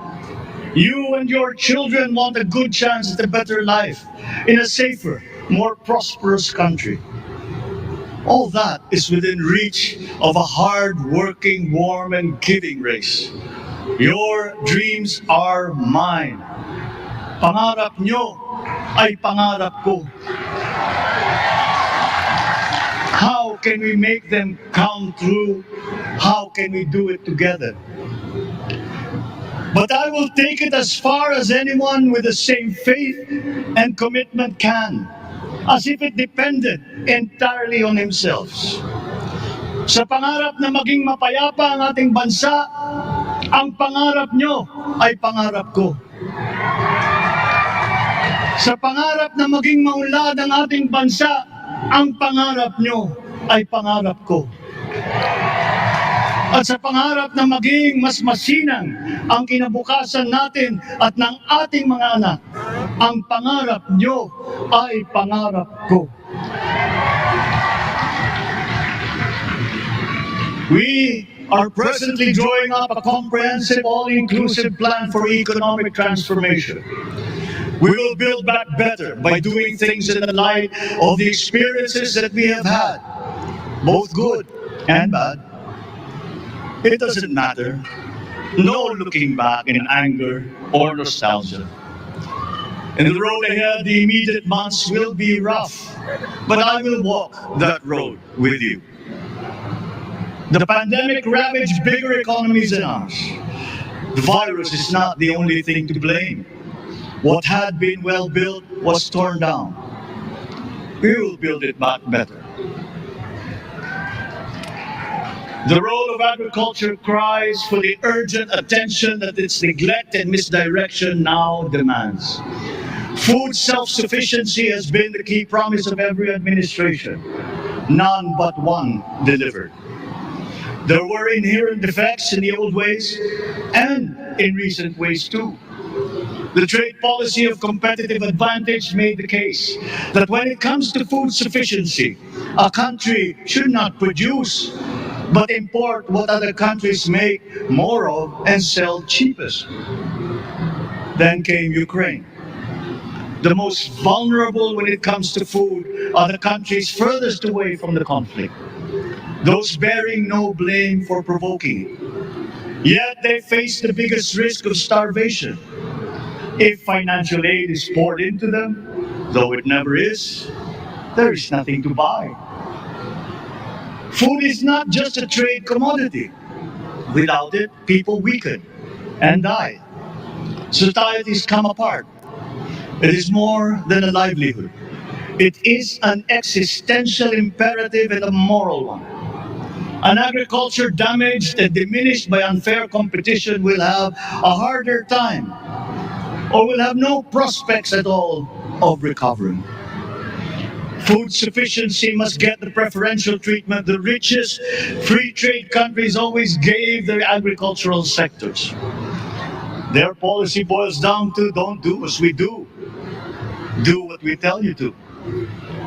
You and your children want a good chance at a better life in a safer, more prosperous country. All that is within reach of a hard-working, warm, and giving race. Your dreams are mine. Pangarap nyo ay pangarap ko. How can we make them come true? How can we do it together? But I will take it as far as anyone with the same faith and commitment can, as if it depended entirely on himself. Sa pangarap na maging mapayapa ang ating bansa, ang pangarap nyo ay pangarap ko. Sa pangarap na maging maunlad ang ating bansa, ang pangarap nyo ay pangarap ko. At sa pangarap na maging mas masinang ang kinabukasan natin at ng ating mga anak, ang pangarap nyo ay pangarap ko. We are presently drawing up a comprehensive, all-inclusive plan for economic transformation. We will build back better by doing things in the light of the experiences that we have had, both good and bad. It doesn't matter. No looking back in anger or nostalgia. In the road ahead, the immediate months will be rough, but I will walk that road with you. The pandemic ravaged bigger economies than ours. The virus is not the only thing to blame. What had been well built was torn down. We will build it back better. The role of agriculture cries for the urgent attention that its neglect and misdirection now demands. Food self-sufficiency has been the key promise of every administration. None but one delivered. There were inherent defects in the old ways and in recent ways too. The trade policy of competitive advantage made the case that when it comes to food sufficiency, a country should not produce, but import what other countries make more of and sell cheapest. Then came Ukraine. The most vulnerable when it comes to food are the countries furthest away from the conflict, those bearing no blame for provoking it. Yet they face the biggest risk of starvation. If financial aid is poured into them, though it never is, there is nothing to buy. Food is not just a trade commodity. Without it, people weaken and die. Societies come apart. It is more than a livelihood. It is an existential imperative and a moral one. An agriculture damaged and diminished by unfair competition will have a harder time, or will have no prospects at all of recovering. Food sufficiency must get the preferential treatment the richest free trade countries always gave their agricultural sectors. Their policy boils down to don't do as we do. Do what we tell you to.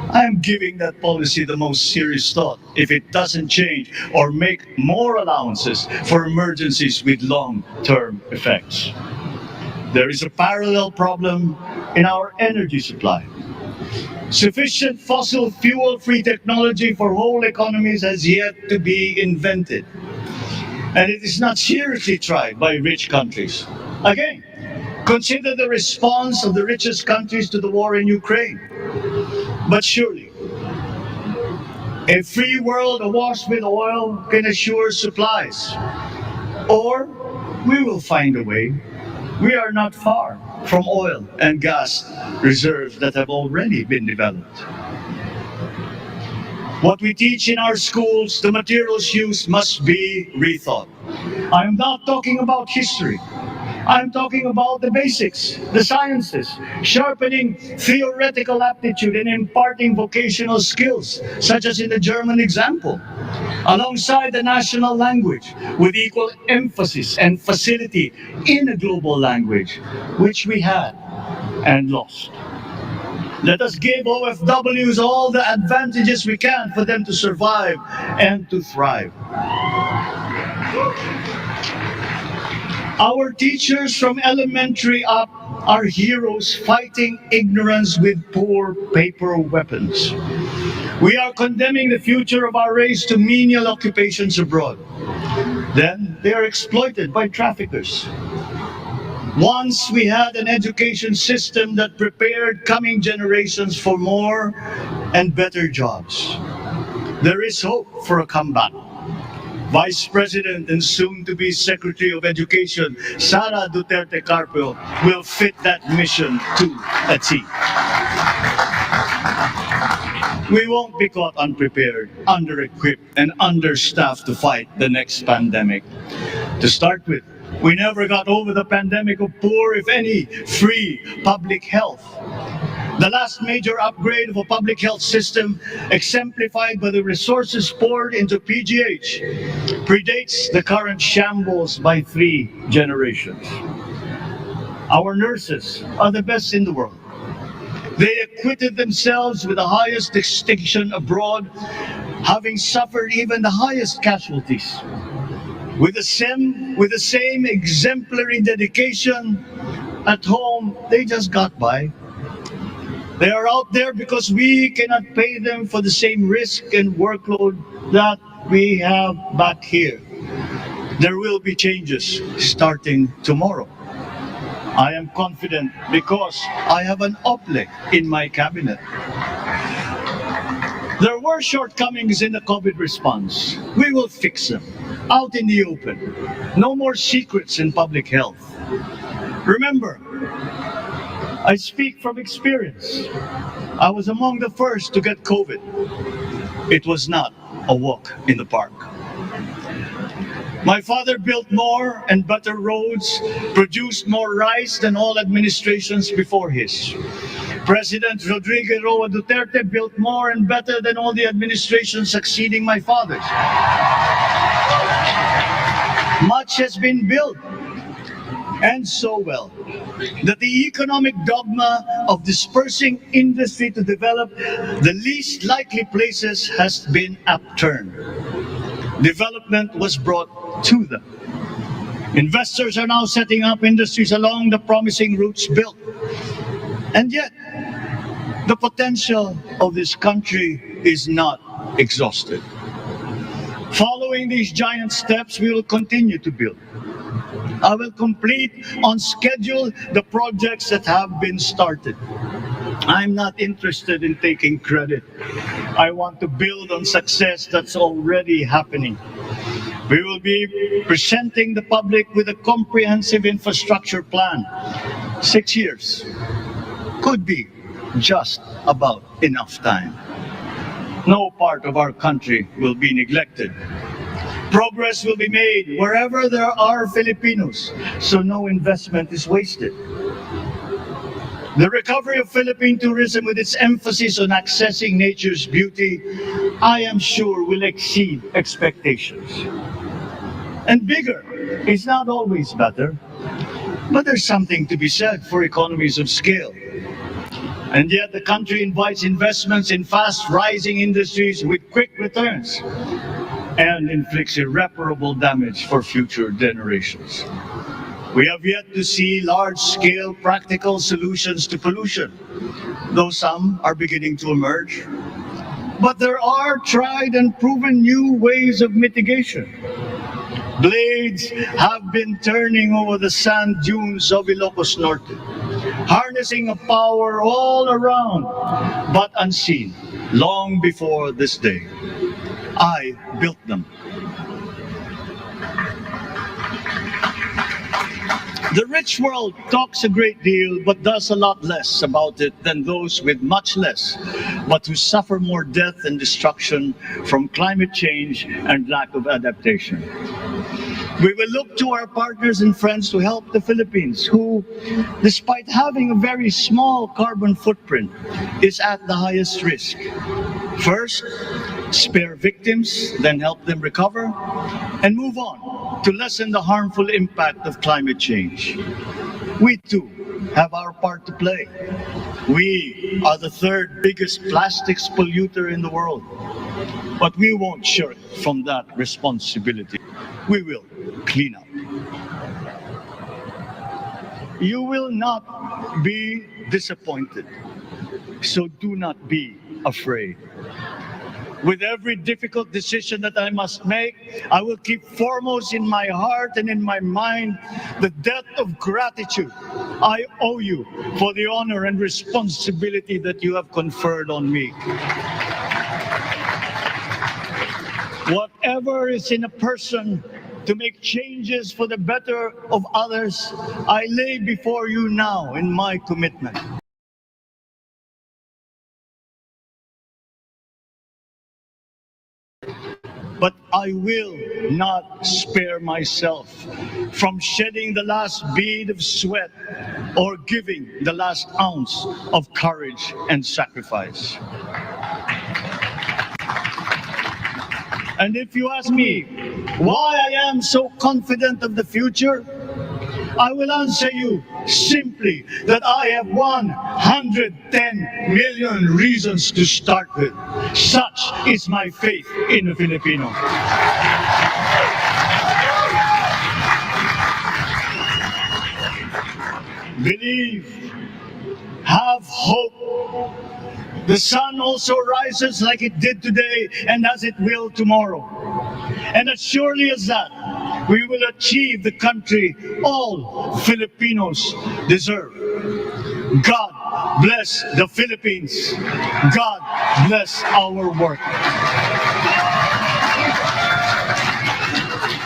I am giving that policy the most serious thought if it doesn't change or make more allowances for emergencies with long-term effects. There is a parallel problem in our energy supply. Sufficient fossil fuel-free technology for whole economies has yet to be invented. And it is not seriously tried by rich countries. Again, consider the response of the richest countries to the war in Ukraine. But surely, A free world awash with oil can assure supplies. Or we will find a way. We are not far from oil and gas reserves that have already been developed. What we teach in our schools, the materials used must be rethought. I'm not talking about history. I'm talking about the basics, the sciences, sharpening theoretical aptitude and imparting vocational skills, such as in the German example, alongside the national language, with equal emphasis and facility in a global language, which we had and lost. Let us give OFWs all the advantages we can for them to survive and to thrive. Our teachers from elementary up are heroes fighting ignorance with poor paper weapons. We are condemning the future of our race to menial occupations abroad. Then they are exploited by traffickers. Once we had an education system that prepared coming generations for more and better jobs. There is hope for a comeback. Vice President and soon-to-be Secretary of Education, Sara Duterte Carpio, will fit that mission to a T. We won't be caught unprepared, under-equipped, and understaffed to fight the next pandemic. To start with, we never got over the pandemic of poor, if any, free public health. The last major upgrade of a public health system, exemplified by the resources poured into PGH, predates the current shambles by 3 generations. Our nurses are the best in the world. They acquitted themselves with the highest distinction abroad, having suffered even the highest casualties. With the same exemplary dedication, at home, they just got by. They are out there because we cannot pay them for the same risk and workload that we have back here. There will be changes starting tomorrow. I am confident because I have an OPLE in my cabinet. There were shortcomings in the COVID response. We will fix them out in the open. No more secrets in public health. Remember, I speak from experience. I was among the first to get COVID. It was not a walk in the park. My father built more and better roads, produced more rice than all administrations before his. President Rodrigo Roa Duterte built more and better than all the administrations succeeding my father's. Much has been built, and so well, that the economic dogma of dispersing industry to develop the least likely places has been upturned. Development was brought to them. Investors are now setting up industries along the promising routes built. And yet, the potential of this country is not exhausted. Following these giant steps, we will continue to build. I will complete on schedule the projects that have been started. I'm not interested in taking credit. I want to build on success that's already happening. We will be presenting the public with a comprehensive infrastructure plan. 6 years could be just about enough time. No part of our country will be neglected. Progress will be made wherever there are Filipinos, so no investment is wasted. The recovery of Philippine tourism, with its emphasis on accessing nature's beauty, I am sure will exceed expectations. And bigger is not always better, but there's something to be said for economies of scale. And yet the country invites investments in fast-rising industries with quick returns and inflicts irreparable damage for future generations. We have yet to see large-scale practical solutions to pollution, though some are beginning to emerge. But there are tried and proven new ways of mitigation. Blades have been turning over the sand dunes of Ilocos Norte, harnessing a power all around, but unseen, long before this day. I built them. The rich world talks a great deal, but does a lot less about it than those with much less, but who suffer more death and destruction from climate change and lack of adaptation. We will look to our partners and friends to help the Philippines, who, despite having a very small carbon footprint, is at the highest risk. First, spare victims, then help them recover, and move on to lessen the harmful impact of climate change. We too have our part to play. We are the third biggest plastics polluter in the world, but we won't shirk from that responsibility. We will clean up. You will not be disappointed, so do not be afraid. With every difficult decision that I must make, I will keep foremost in my heart and in my mind the debt of gratitude I owe you for the honor and responsibility that you have conferred on me. Whatever is in a person to make changes for the better of others, I lay before you now in my commitment. But I will not spare myself from shedding the last bead of sweat or giving the last ounce of courage and sacrifice. And if you ask me why I am so confident of the future, I will answer you simply that I have 110 million reasons to start with. Such is my faith in the Filipino. Believe, have hope. The sun also rises like it did today and as it will tomorrow. And as surely as that, we will achieve the country all Filipinos deserve. God bless the Philippines. God bless our work.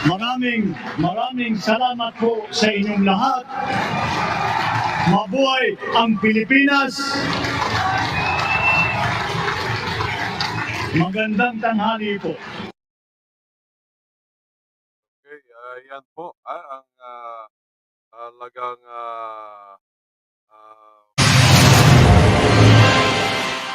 Maraming salamat po sa inyong lahat. Mabuhay ang Pilipinas. Magandang tanghali po.
Okay, yan po ang talagang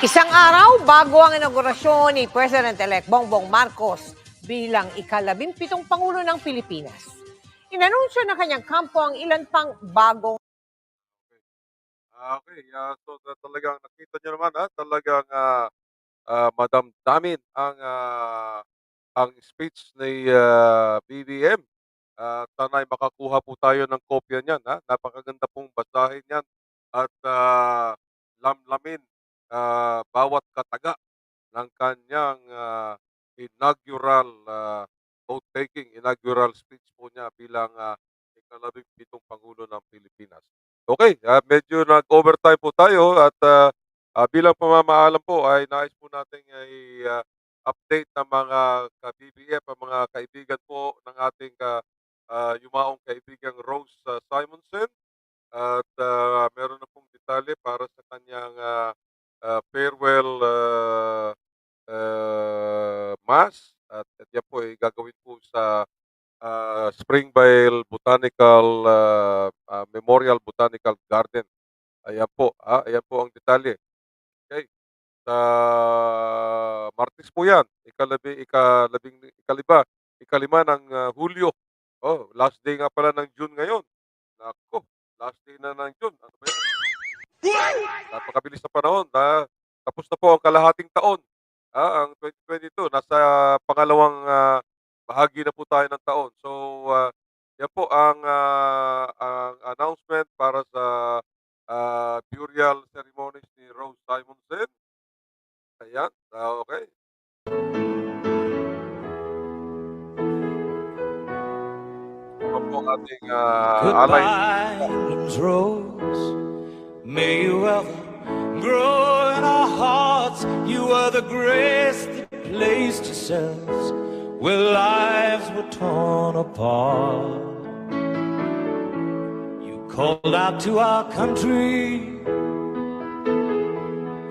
Isang araw bago ang inaugurasyon ni President-elect Bongbong Marcos bilang ika-17 Pangulo ng Pilipinas. Inanunsyo ng kanyang kampo ang ilan pang bagong
so talagang nakita niyo naman talagang madamdamin ang speech ni BBM. Sana'y makakuha po tayo ng kopya niyan. Napakaganda pong basahin yan at lamlamin bawat kataga ng kanyang inaugural vote-taking, inaugural speech po niya bilang ika-17 Pangulo ng Pilipinas. Okay, medyo nag-overtime po tayo at bilang pamamaalam po ay nais po natin update ng mga ka-BBF, ang mga kaibigan po ng ating yumaong kaibigang Rose Simonson at meron na pong detalye para sa kanyang farewell mass at yan po ay gagawin po sa Springvale Botanical Memorial Botanical Garden. Ayan po ang detalye. Okay. Sa Martes po yan, ikalima ng Hulyo. Oh, last day nga pala ng June ngayon. Nako, last day na ng June. Ano ba yan? Napakabilis na panahon. Tapos na po ang kalahating taon. Ang 2022, nasa pangalawang bahagi na po tayo ng taon. So, yan po ang announcement para sa burial ceremonies ni Rose Simonson. Ayan, okay. Ito po ang ating alay.
Goodbye, Rose. May you ever grow in our hearts. You are the grace that placed yourselves where lives were torn apart. You called out to our country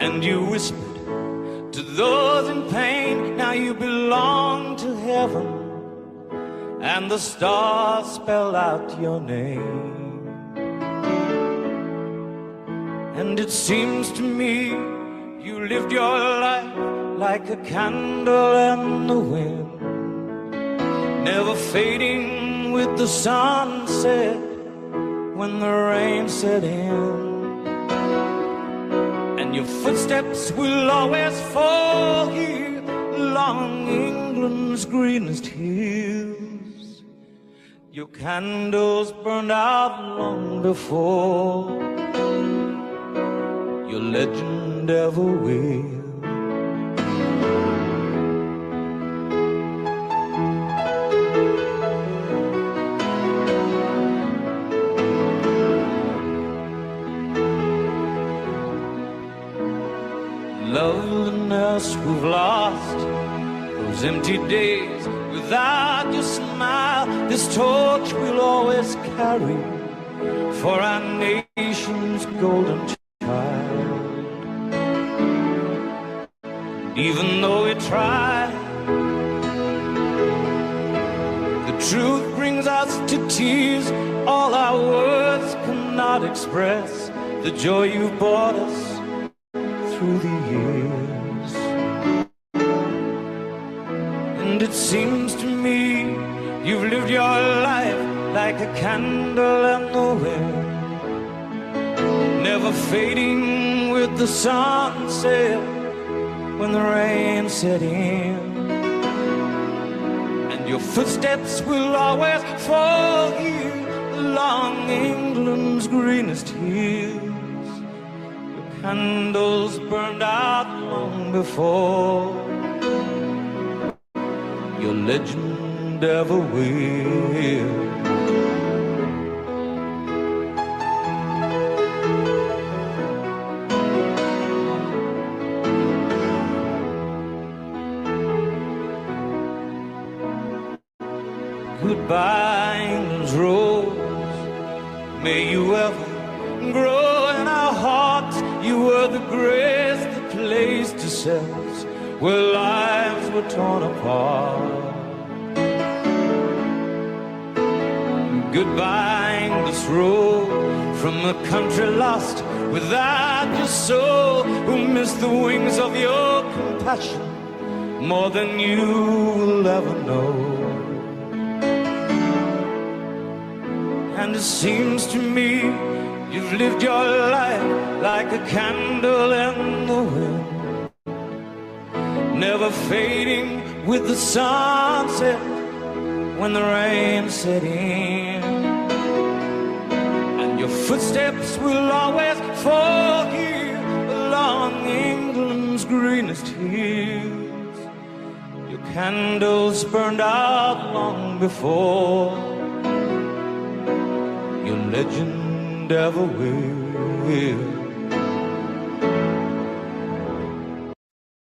and you whispered to those in pain, now you belong to heaven, and the stars spell out your name. And it seems to me you lived your life like a candle in the wind, never fading with the sunset when the rain set in. And your footsteps will always fall here along England's greenest hills. Your candles burned out long before your legend ever will. Loveliness we've lost, those empty days without your smile. This torch we'll always carry for our nation's golden child. Even though we try, the truth brings us to tears. All our words cannot express the joy you've brought us through the years. And it seems to me you've lived your life like a candle in the wind, never fading with the sunset when the rain set in. And your footsteps will always fall here along England's greenest hills. Candles burned out long before your legend ever will. Goodbye, England's rose, may you ever grow in our hearts. You were the grace that placed yourselves where lives were torn apart. Goodbye, English road, from a country lost without your soul, who missed the wings of your compassion more than you will ever know. And it seems to me you've lived your life like a candle in the wind, never fading with the sunset when the rain set in. And your footsteps will always fall here along England's greenest hills. Your candles burned out long before your legend ever will.